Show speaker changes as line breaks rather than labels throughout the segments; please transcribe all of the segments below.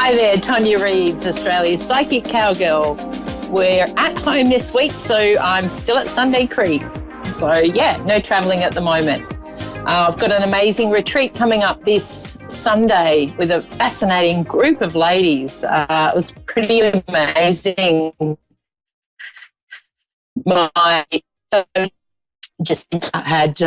Hi there, Tonia Reeves, Australia's psychic cowgirl. We're at home this week, so I'm still at Sunday Creek. So yeah, no travelling at the moment. I've got an amazing retreat coming up this Sunday with a fascinating group of ladies. It was pretty amazing. My just had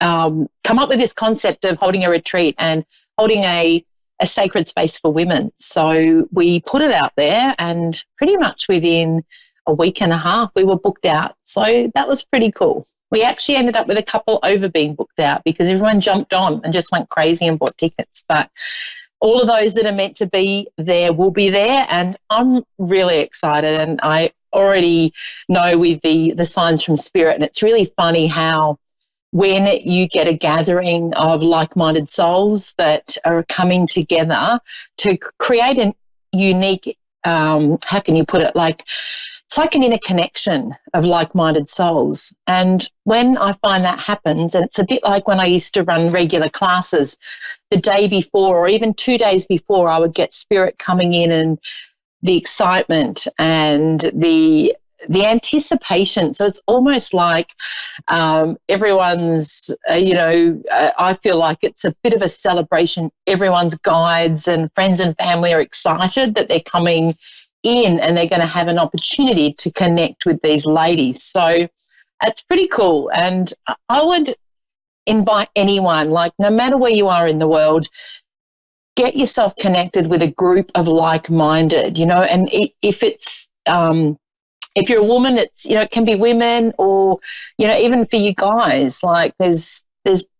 come up with this concept of holding a retreat and holding a sacred space for women. So we put it out there, and pretty much within a week and a half we were booked out. So that was pretty cool. We actually ended up with a couple over being booked out because everyone jumped on and just went crazy and bought tickets. But all of those that are meant to be there will be there, and I'm really excited. And I already know with the signs from Spirit, and it's really funny how when you get a gathering of like-minded souls that are coming together to create a unique, how can you put it, it's like an interconnection of like-minded souls. And when I find that happens, and it's a bit like when I used to run regular classes, the day before or even 2 days before, I would get Spirit coming in, and the excitement and the anticipation. So it's almost like everyone's, I feel like it's a bit of a celebration. Everyone's guides and friends and family are excited that they're coming in and they're going to have an opportunity to connect with these ladies. So it's pretty cool. And I would invite anyone, no matter where you are in the world, get yourself connected with a group of like-minded, and if it's, if you're a woman, it's, it can be women, or, even for you guys, there's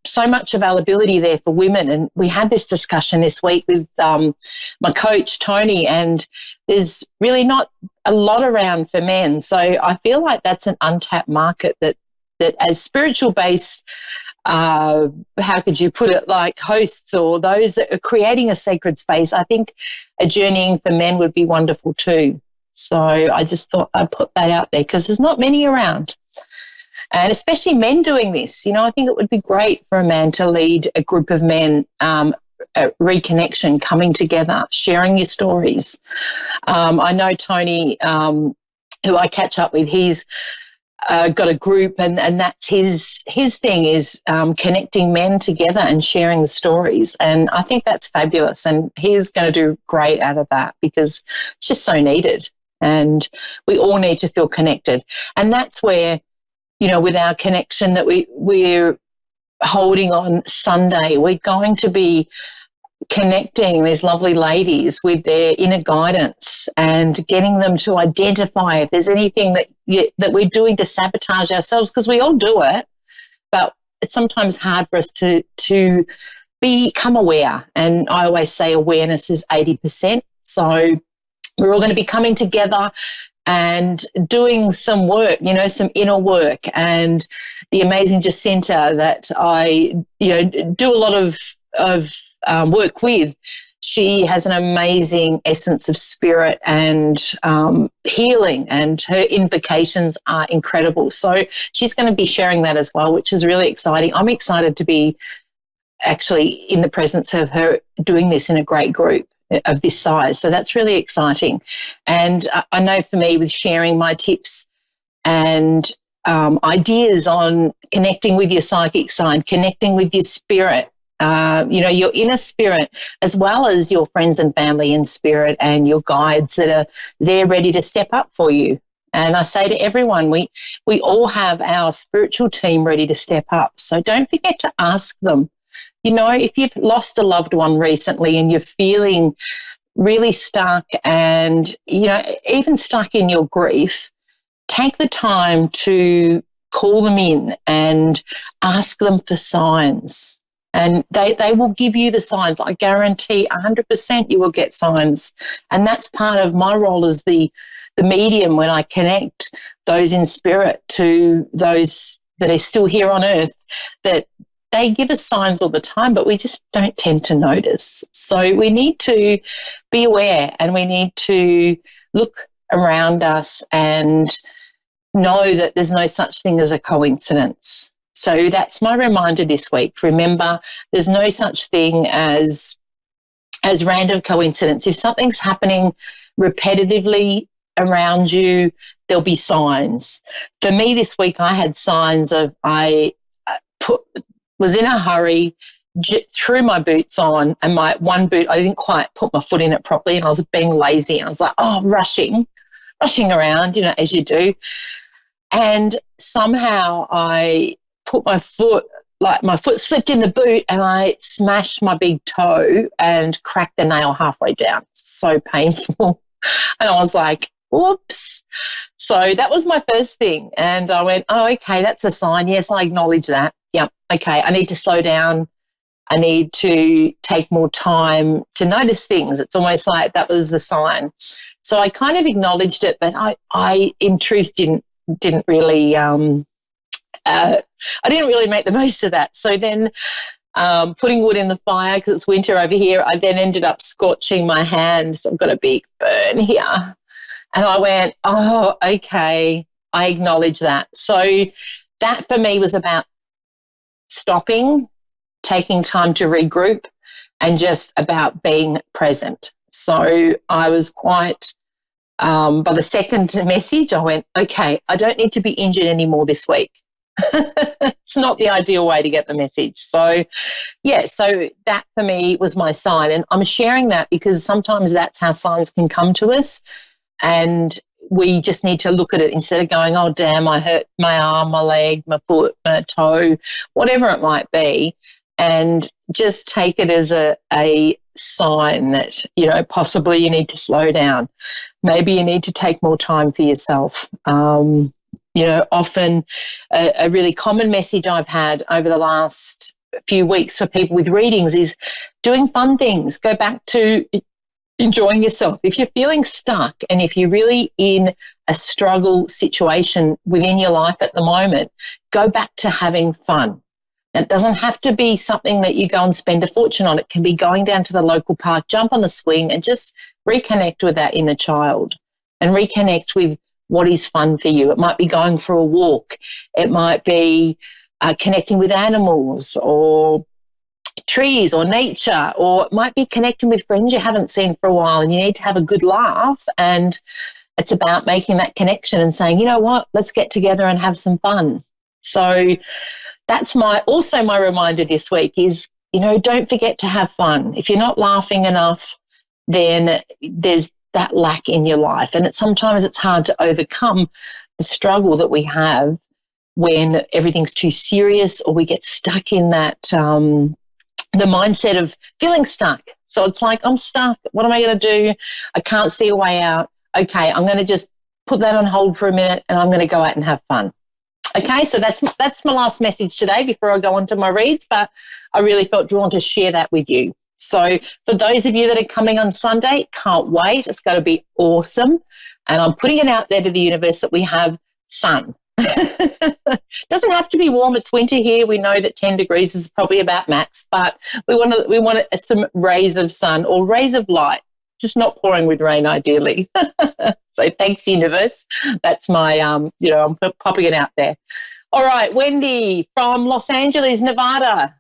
so much availability there for women. And we had this discussion this week with my coach, Tonia, and there's really not a lot around for men. So I feel like that's an untapped market that as spiritual-based, how could you put it, hosts or those that are creating a sacred space, I think a journeying for men would be wonderful too. So I just thought I'd put that out there because there's not many around, and especially men doing this. I think it would be great for a man to lead a group of men, a reconnection, coming together, sharing your stories. I know Tony, who I catch up with, he's got a group, and that's his thing is connecting men together and sharing the stories. And I think that's fabulous, and he's going to do great out of that because it's just so needed. And we all need to feel connected. And that's where, with our connection that we're holding on Sunday, we're going to be connecting these lovely ladies with their inner guidance and getting them to identify if there's anything that we're doing to sabotage ourselves, because we all do it, but it's sometimes hard for us to become aware. And I always say awareness is 80%. So we're all going to be coming together and doing some work, some inner work. And the amazing Jacinta that I, do a lot of work with, she has an amazing essence of spirit and healing, and her invocations are incredible. So she's going to be sharing that as well, which is really exciting. I'm excited to be actually in the presence of her doing this in a great group of this size. So that's really exciting. And I know for me, with sharing my tips and ideas on connecting with your psychic side, connecting with your spirit, your inner spirit, as well as your friends and family in spirit and your guides that are there ready to step up for you. And I say to everyone, we all have our spiritual team ready to step up. So don't forget to ask them. If you've lost a loved one recently and you're feeling really stuck and, even stuck in your grief, take the time to call them in and ask them for signs. And they will give you the signs. I guarantee 100% you will get signs. And that's part of my role as the medium, when I connect those in spirit to those that are still here on earth, that they give us signs all the time, but we just don't tend to notice. So we need to be aware, and we need to look around us and know that there's no such thing as a coincidence. So that's my reminder this week. Remember, there's no such thing as as random coincidence. If something's happening repetitively around you, there'll be signs. For me this week, I had signs of was in a hurry, threw my boots on, and my one boot, I didn't quite put my foot in it properly, and I was being lazy. I was like, rushing around, as you do. And somehow I put my foot slipped in the boot, and I smashed my big toe and cracked the nail halfway down. So painful. And I was like, whoops. So that was my first thing. And I went, okay, that's a sign. Yes, I acknowledge that. Yep, okay, I need to slow down. I need to take more time to notice things. It's almost like that was the sign. So I kind of acknowledged it, but I in truth didn't really I didn't really make the most of that. So then putting wood in the fire, because it's winter over here, I then ended up scorching my hand. So I've got a big burn here. And I went, okay, I acknowledge that. So that for me was about stopping, taking time to regroup, and just about being present. So I was quite, by the second message, I went, okay, I don't need to be injured anymore this week. It's not the ideal way to get the message. So, yeah, so that for me was my sign. And I'm sharing that because sometimes that's how signs can come to us. And we just need to look at it instead of going, oh, damn, I hurt my arm, my leg, my foot, my toe, whatever it might be, and just take it as a sign that, possibly you need to slow down. Maybe you need to take more time for yourself. Often a really common message I've had over the last few weeks for people with readings is doing fun things. Go back to enjoying yourself. If you're feeling stuck and if you're really in a struggle situation within your life at the moment, go back to having fun. It doesn't have to be something that you go and spend a fortune on. It can be going down to the local park, jump on the swing, and just reconnect with that inner child and reconnect with what is fun for you. It might be going for a walk. It might be connecting with animals or trees or nature, or it might be connecting with friends you haven't seen for a while and you need to have a good laugh, and it's about making that connection and saying, you know what, let's get together and have some fun. So that's my reminder this week is, don't forget to have fun. If you're not laughing enough, then there's that lack in your life. And sometimes it's hard to overcome the struggle that we have when everything's too serious, or we get stuck in that the mindset of feeling stuck. So it's like, I'm stuck. What am I going to do? I can't see a way out. Okay, I'm going to just put that on hold for a minute and I'm going to go out and have fun. Okay, so that's my last message today before I go on to my reads, but I really felt drawn to share that with you. So for those of you that are coming on Sunday, can't wait. It's going to be awesome. And I'm putting it out there to the universe that we have sun. Doesn't have to be warm. It's winter here. We know that 10 degrees is probably about max, but we want some rays of sun or rays of light, just not pouring with rain ideally. So thanks, universe. That's my, I'm popping it out there. All right, Wendy from Los Angeles, Nevada.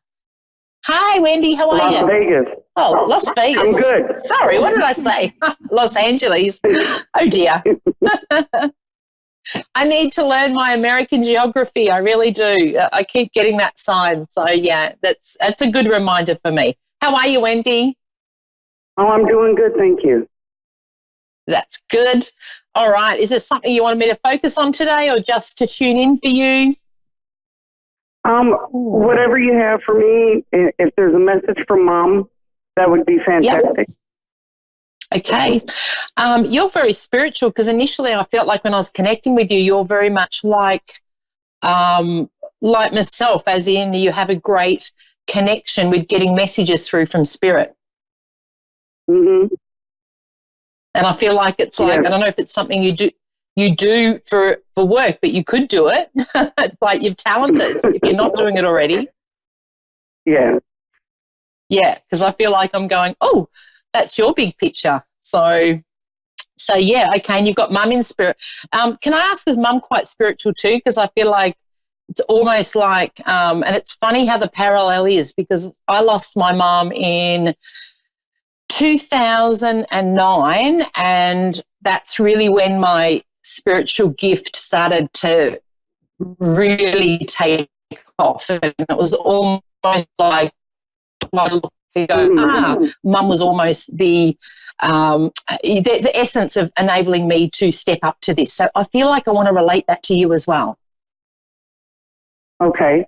Hi, Wendy. How are you?
Las Vegas.
Oh, Las Vegas.
I'm good.
Sorry, what did I say? Los Angeles. Oh, dear. I need to learn my American geography. I really do. I keep getting that sign. So, yeah, that's a good reminder for me. How are you, Wendy?
Oh, I'm doing good, thank you.
That's good. All right. Is there something you want me to focus on today or just to tune in for you?
Whatever you have for me, if there's a message from Mom, that would be fantastic.
Yep. Okay. You're very spiritual, because initially I felt like when I was connecting with you, you're very much like myself, as in you have a great connection with getting messages through from spirit.
Mm-hmm.
And I feel like it's like, I don't know if it's something you do for work, but you could do it. It's like you're talented if you're not doing it already.
Yeah.
Yeah, because I feel like I'm going, oh, that's your big picture. So yeah, okay, and you've got Mum in spirit. Can I ask, is Mum quite spiritual too? Because I feel like it's almost like, and it's funny how the parallel is, because I lost my mum in 2009, and that's really when my spiritual gift started to really take off. And it was almost like I look and go, Mum was almost the essence of enabling me to step up to this. So I feel like I want to relate that to you as well.
Okay.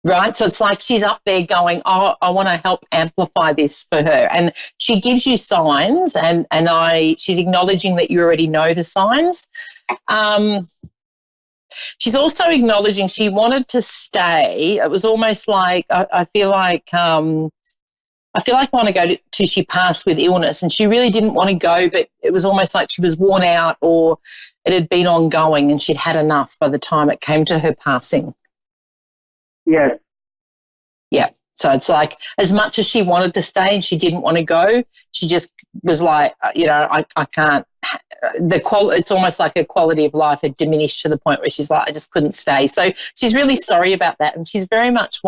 Right, so it's like she's up there going, oh, I want to help amplify this for her. And she gives you signs, and she's acknowledging that you already know the signs. She's also acknowledging she wanted to stay. It was almost like I feel like I want to go to she passed with illness, and she really didn't want to go, but it was almost like she was worn out, or it had been ongoing and she'd had enough by the time it came to her passing.
Yes.
Yeah. So it's like as much as she wanted to stay and she didn't want to go, she just was like, I can't. It's almost like her quality of life had diminished to the point where she's like, I just couldn't stay. So she's really sorry about that, and she's very much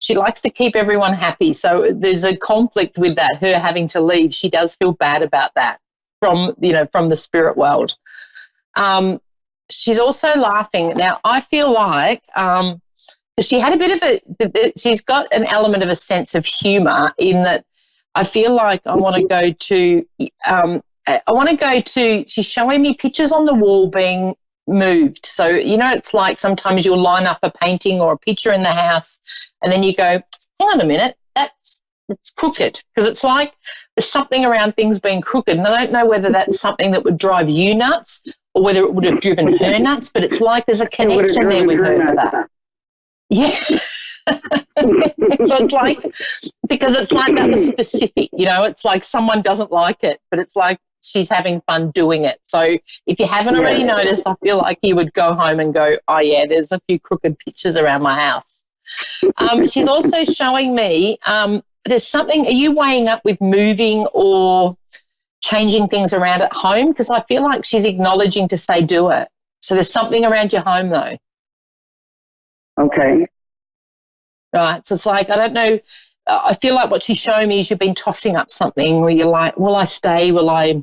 she likes to keep everyone happy. So there's a conflict with that, her having to leave. She does feel bad about that from the spirit world. She's also laughing. Now, I feel like she had a bit of she's got an element of a sense of humour in that I feel like I want to go to, she's showing me pictures on the wall being moved. So, it's like sometimes you'll line up a painting or a picture in the house and then you go, hang on a minute, it's crooked, because it's like there's something around things being crooked. And I don't know whether that's something that would drive you nuts or whether it would have driven her nuts, but it's like there's a connection there with her for that. Yeah. So it's like, because it's like that was specific, it's like someone doesn't like it, but it's like she's having fun doing it. So if you haven't already noticed, I feel like you would go home and go, oh yeah, there's a few crooked pictures around my house. She's also showing me there's something, are you weighing up with moving or changing things around at home? Because I feel like she's acknowledging to say do it. So there's something around your home though.
Okay.
Right. So it's like, I don't know. I feel like what she's showing me is you've been tossing up something where you're like, will I stay? Will I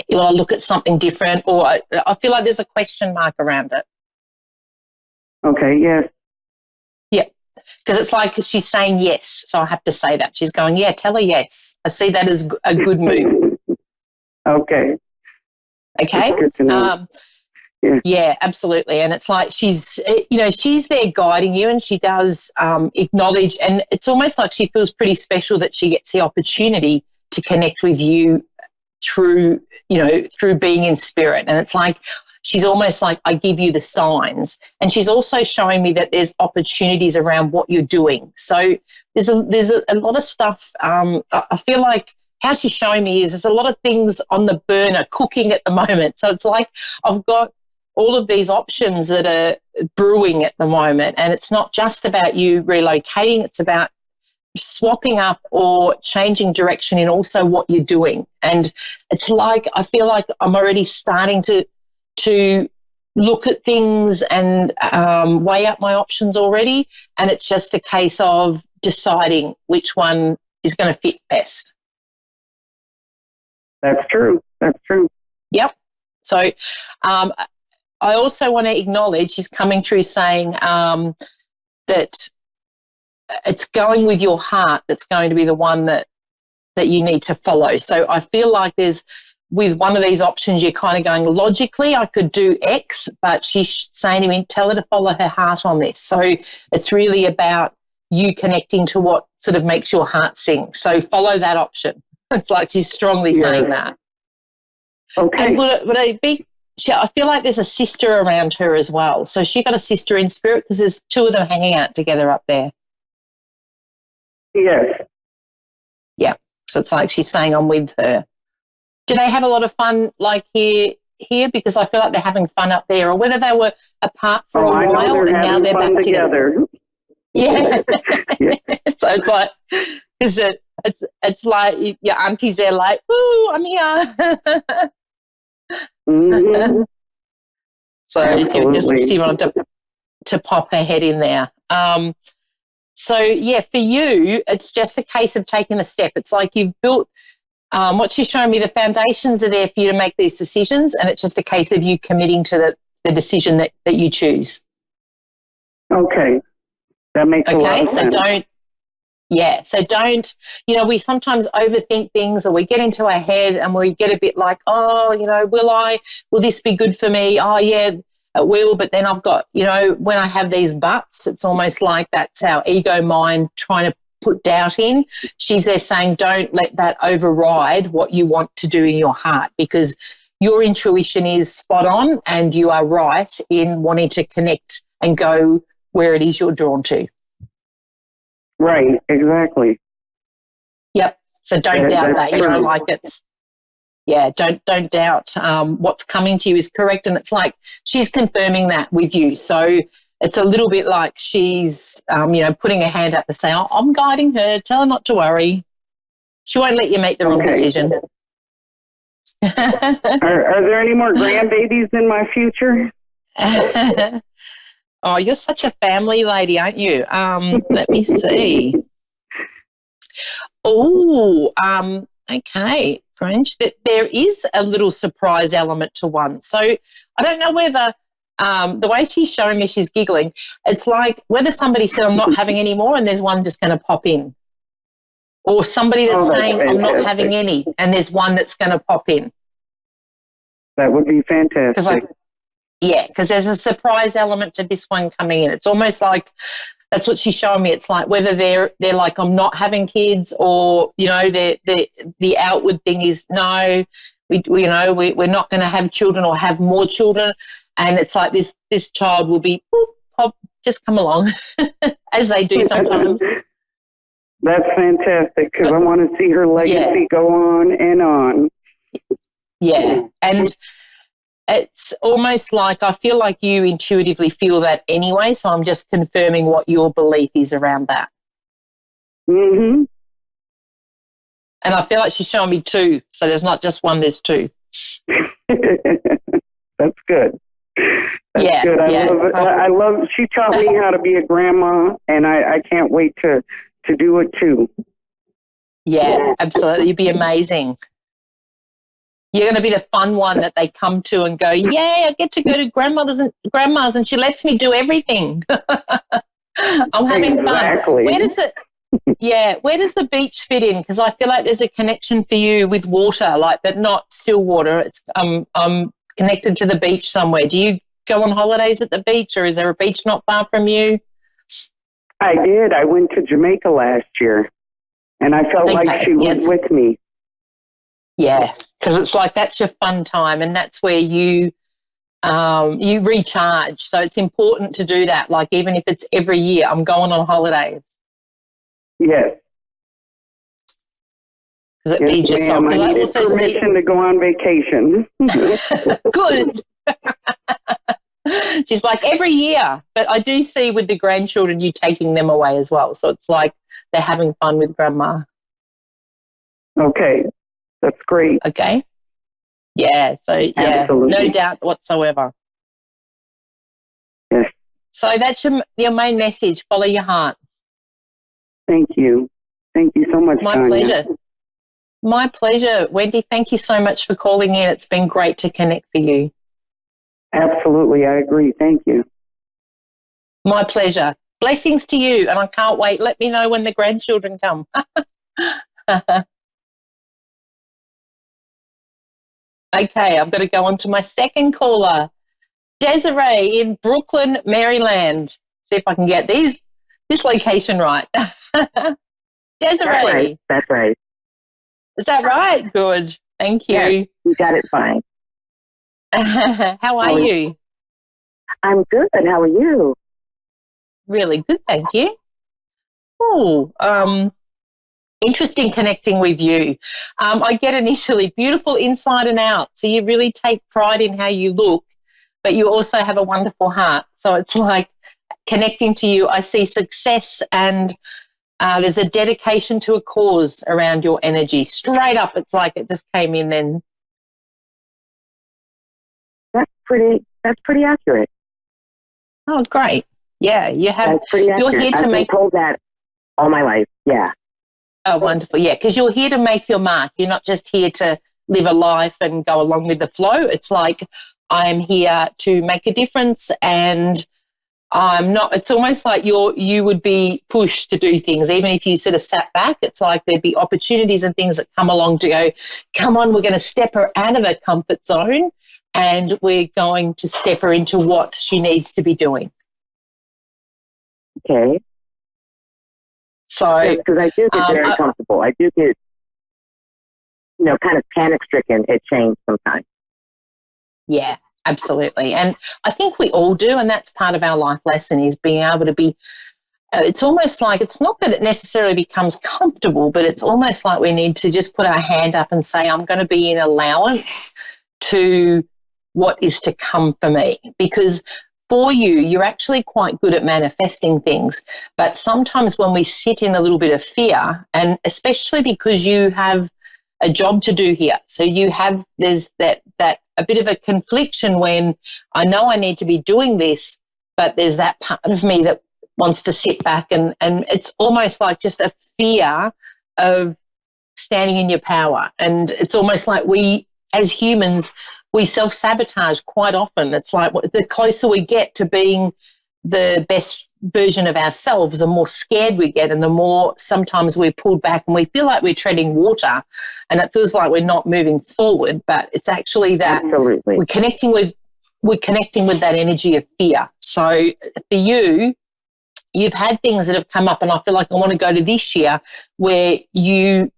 look at something different? Or I feel like there's a question mark around it.
Okay. Yes.
Yeah. Because it's like she's saying yes. So I have to say that. She's going, yeah, tell her yes. I see that as a good move.
Okay.
Okay.
Good to know.
Yeah, absolutely. And it's like she's there guiding you, and she does acknowledge, and it's almost like she feels pretty special that she gets the opportunity to connect with you through being in spirit. And it's like she's almost like, I give you the signs. And she's also showing me that there's opportunities around what you're doing. So there's a lot of stuff. I feel like how she's showing me is there's a lot of things on the burner cooking at the moment. So it's like I've got all of these options that are brewing at the moment, and it's not just about you relocating, it's about swapping up or changing direction in also what you're doing. And it's like I feel like I'm already starting to look at things and weigh up my options already, and it's just a case of deciding which one is going to fit best.
That's true.
Yep. So I also want to acknowledge she's coming through saying that it's going with your heart that's going to be the one that you need to follow. So I feel like there's, with one of these options, you're kind of going, logically I could do X, but she's saying to me, tell her to follow her heart on this. So it's really about you connecting to what sort of makes your heart sing. So follow that option. It's like she's strongly saying that.
Okay.
And would it be, I feel like there's a sister around her as well. So she got a sister in spirit, because there's two of them hanging out together up there.
Yes.
Yeah. So it's like she's saying I'm with her. Do they have a lot of fun like here? Because I feel like they're having fun up there, or whether they were apart for a while and now they're back together. Yeah. So it's like, it's like your auntie's there like, ooh, I'm here.
Mm-hmm.
So she wanted to pop her head in there. So, yeah, for you, it's just a case of taking the step. It's like you've built what she's showing me, the foundations are there for you to make these decisions, and it's just a case of you committing to the decision that you choose.
Okay. That makes a lot of sense.
So don't, we sometimes overthink things, or we get into our head and we get a bit like, oh, will this be good for me? Oh, yeah, it will. But then I've got, when I have these buts, it's almost like that's our ego mind trying to put doubt in. She's there saying, don't let that override what you want to do in your heart, because your intuition is spot on and you are right in wanting to connect and go where it is you're drawn to.
Right, exactly.
Yep. So don't doubt that. Don't doubt what's coming to you is correct. And it's like she's confirming that with you. So it's a little bit like she's, putting her hand up to say, oh, I'm guiding her. Tell her not to worry. She won't let you make the wrong decision.
Are there any more grandbabies in my future?
Oh, you're such a family lady, aren't you? Let me see. Oh, okay, Grange. There is a little surprise element to one. So I don't know whether the way she's showing me, she's giggling. It's like whether somebody said, I'm not having any more, and there's one just going to pop in. Or somebody that's saying, fantastic. I'm not having any, and there's one that's going to pop in.
That would be fantastic.
Because there's a surprise element to this one coming in. It's almost like that's what she's showing me. It's like whether they're like, I'm not having kids, or, the outward thing is, no, we're not going to have children or have more children. And it's like this child will be, pop, just come along, as they do sometimes.
That's fantastic, because I want to see her legacy go on and on.
Yeah, and it's almost like I feel like you intuitively feel that anyway, so I'm just confirming what your belief is around that.
Mm-hmm.
And I feel like she's showing me two, so there's not just one, there's two.
That's good. That's good. I love she taught me how to be a grandma, and I can't wait to do it too.
Yeah, absolutely. You'd be amazing. You're going to be the fun one that they come to and go, yay, I get to go to grandma's and she lets me do everything. I'm having fun. Where does the beach fit in? Because I feel like there's a connection for you with water, but not still water. It's I'm connected to the beach somewhere. Do you go on holidays at the beach, or is there a beach not far from you?
I did. I went to Jamaica last year, and I felt like she was with me.
Yeah, because it's like that's your fun time, and that's where you recharge. So it's important to do that. Like even if it's every year, I'm going on holidays.
Yes.
Because it feeds your soul.
I need permission to go on vacation.
Good. She's like every year, but I do see with the grandchildren you taking them away as well. So it's like they're having fun with grandma.
Okay. That's great.
Okay. Yeah. So, absolutely. No doubt whatsoever.
Yes.
So that's your main message. Follow your heart.
Thank you. Thank you so much,
My
Tonia.
pleasure. My pleasure. Wendy, thank you so much for calling in. It's been great to connect for you.
Absolutely. I agree. Thank you.
My pleasure. Blessings to you, and I can't wait. Let me know when the grandchildren come. Okay, I've got to go on to my second caller, Desiree in Brooklyn, Maryland. See if I can get this location right. Desiree.
That's right.
Is that right? Good. Thank you.
Yes, you got it fine.
How are you?
I'm good. How are you?
Really good, thank you. Oh, interesting connecting with you. I get initially beautiful inside and out. So you really take pride in how you look, but you also have a wonderful heart. So it's like connecting to you, I see success, and there's a dedication to a cause around your energy. Straight up, it's like it just came in then.
That's pretty accurate.
Oh, great. Yeah, you have.
That's pretty accurate.
You're here to make.
I've been told that all my life. Yeah.
Oh, wonderful. Yeah, because you're here to make your mark. You're not just here to live a life and go along with the flow. It's like, I'm here to make a difference, and I'm not, it's almost like you would be pushed to do things. Even if you sort of sat back, it's like there'd be opportunities and things that come along to go, come on, we're going to step her out of her comfort zone, and we're going to step her into what she needs to be doing.
Okay.
So,
because I do get very comfortable. I do get, kind of panic stricken at change sometimes.
Yeah, absolutely. And I think we all do, and that's part of our life lesson, is being able to be, it's almost like, it's not that it necessarily becomes comfortable, but it's almost like we need to just put our hand up and say, I'm going to be in allowance to what is to come for me. Because for you, you're actually quite good at manifesting things. But sometimes when we sit in a little bit of fear, and especially because you have a job to do here, so there's that a bit of a confliction when I know I need to be doing this, but there's that part of me that wants to sit back, and it's almost like just a fear of standing in your power. And it's almost like we, as humans, we self-sabotage quite often. It's like the closer we get to being the best version of ourselves, the more scared we get, and the more sometimes we're pulled back and we feel like we're treading water, and it feels like we're not moving forward. But it's actually that
Absolutely.
we're connecting with that energy of fear. So for you, you've had things that have come up, and I feel like I want to go to this year where you've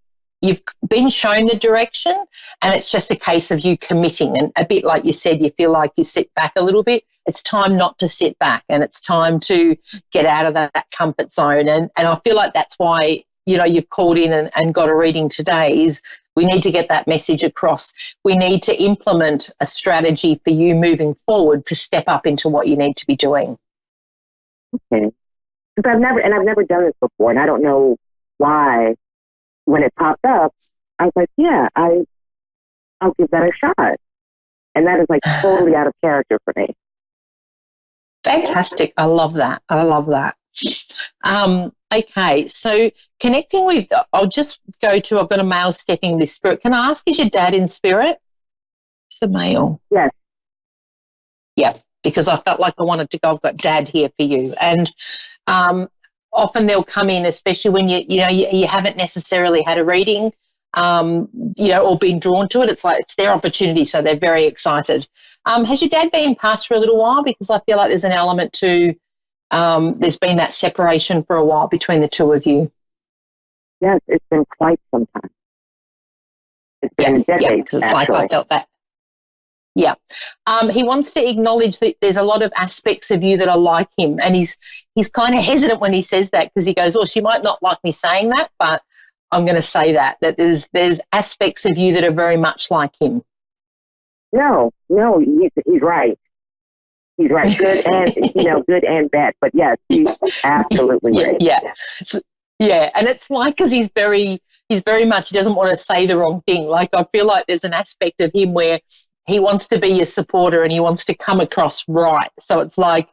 been shown the direction, and it's just a case of you committing. And a bit like you said, you feel like you sit back a little bit. It's time not to sit back, and it's time to get out of that comfort zone. And I feel like that's why, you've called in and got a reading today, is we need to get that message across. We need to implement a strategy for you moving forward to step up into what you need to be doing.
Okay. Because I've never done this before, and I don't know why. When it popped up, I was like, yeah, I'll give that a shot. And that is like totally out of character for me.
Fantastic. I love that. Okay, so connecting with, I'll just go to, I've got a male stepping this spirit. Can I ask, is your dad in spirit? It's a male.
Yes.
Yeah, because I felt like I wanted to go, I've got dad here for you. And often they'll come in, especially when you haven't necessarily had a reading, or been drawn to it. It's like it's their opportunity, so they're very excited. Has your dad been passed for a little while? Because I feel like there's an element to, there's been that separation for a while between the two of you.
Yes, it's been quite some time. It's been decades,
it's
actually.
like I felt that. Yeah. He wants to acknowledge that there's a lot of aspects of you that are like him, and he's kind of hesitant when he says that, because he goes, oh, she might not like me saying that, but I'm going to say that there's aspects of you that are very much like him.
No, he's right. He's right. Good and, good and bad. But yes, he's absolutely right.
Yeah. Yeah. And it's like, because he's very much, he doesn't want to say the wrong thing. Like, I feel like there's an aspect of him where he wants to be your supporter and he wants to come across right. So it's like,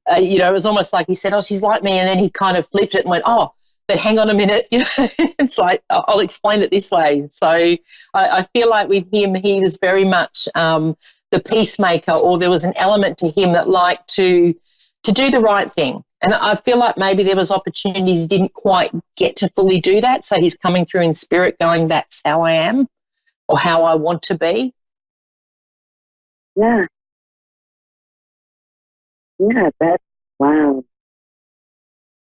it was almost like he said, oh, she's like me. And then he kind of flipped it and went, oh, but hang on a minute. It's like, I'll explain it this way. So I feel like with him, he was very much the peacemaker, or there was an element to him that liked to do the right thing. And I feel like maybe there was opportunities he didn't quite get to fully do that. So he's coming through in spirit going, that's how I am, or how I want to be.
Yeah. Yeah, wow.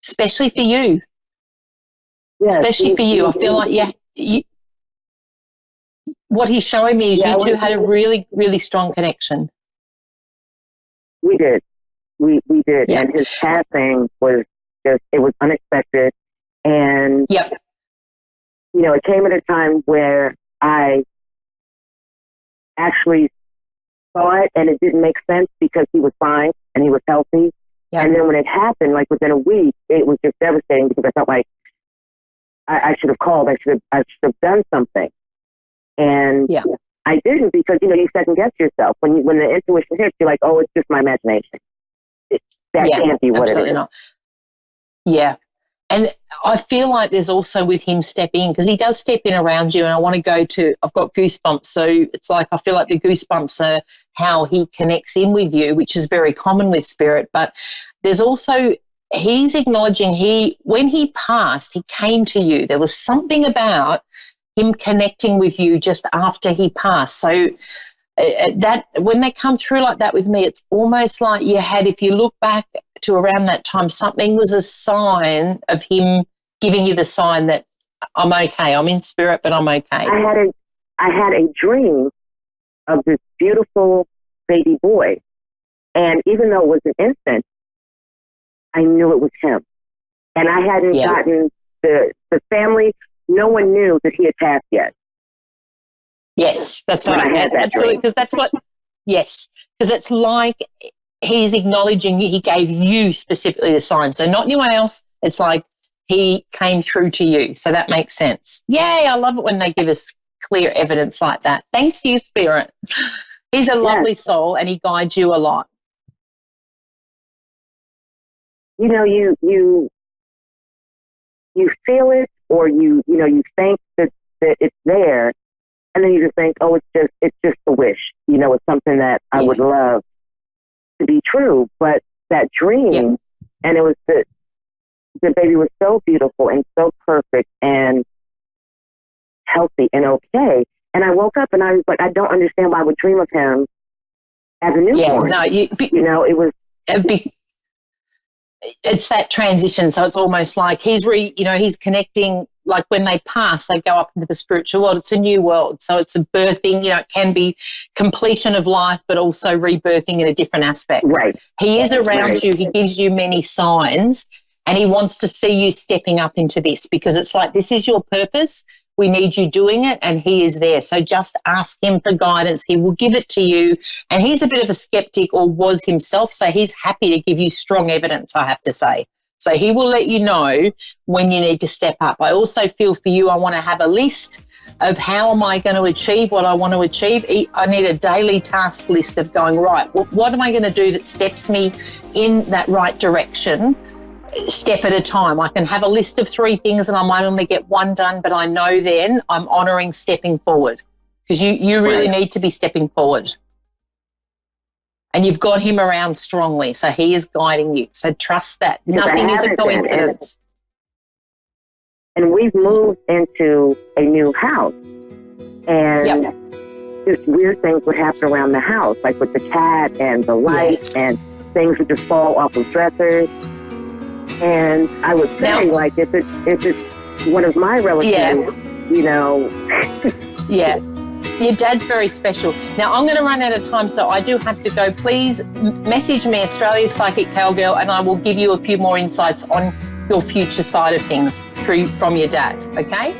Especially for you.
Yeah,
especially for you. I feel like, what he's showing me is you two had a really, really strong connection.
We did. We did.
Yeah.
And his passing was just, it was unexpected. And, it came at a time where I actually saw it and it didn't make sense because he was fine and he was healthy.
Yep.
And then when it happened, like within a week, it was just devastating because I felt like I should have called. I should have done something. And I didn't, because, you second guess yourself. When the intuition hits, you're like, oh, it's just my imagination. That can't be what it is.
Absolutely not. Yeah. And I feel like there's also with him step in, because he does step in around you, and I want to go to, I've got goosebumps. So it's like I feel like the goosebumps are how he connects in with you, which is very common with spirit. But there's also, he's acknowledging when he passed, he came to you. There was something about him connecting with you just after he passed. So that when they come through like that with me, it's almost like you had, if you look back to around that time, something was a sign of him giving you the sign that I'm okay, I'm in spirit, but I'm okay.
I had a dream of this beautiful baby boy, and even though it was an infant, I knew it was him. And I hadn't gotten the family, no one knew that he had passed yet.
Yes, that's right. Absolutely, because that's what, yes, because it's like he's acknowledging he gave you specifically the sign. So not anyone else. It's like he came through to you. So that makes sense. Yay, I love it when they give us clear evidence like that. Thank you, Spirit. He's a lovely soul, and he guides you a lot.
You know, you feel it, or you think that it's there, and then you just think, oh, it's just a wish. You know, it's something that I would love to be true. But that dream, and it was the baby was so beautiful and so perfect and healthy and okay. And I woke up and I was like, I don't understand why I would dream of him as a newborn.
Yeah, no,
it was.
It's that transition. So it's almost like he's connecting. Like when they pass, they go up into the spiritual world. It's a new world. So it's a birthing, it can be completion of life, but also rebirthing in a different aspect.
Right.
He is around you. He gives you many signs, and he wants to see you stepping up into this, because it's like, this is your purpose. We need you doing it, and he is there. So just ask him for guidance. He will give it to you. And he's a bit of a skeptic, or was himself, so he's happy to give you strong evidence, I have to say. So he will let you know when you need to step up. I also feel for you, I want to have a list of how am I going to achieve what I want to achieve. I need a daily task list of going, right, what am I going to do that steps me in that right direction, step at a time. I can have a list of 3 things and I might only get 1 done, but I know then I'm honouring stepping forward, because you really need to be stepping forward. And you've got him around strongly, so he is guiding you. So trust that. Nothing is a coincidence.
And we've moved into a new house. And just weird things would happen around the house, like with the cat and the light, and things would just fall off of dressers. And I would say, like, if it's one of my relatives,
Your dad's very special. Now, I'm going to run out of time, so I do have to go. Please message me, Australia's Psychic Cowgirl, and I will give you a few more insights on your future side of things from your dad, okay?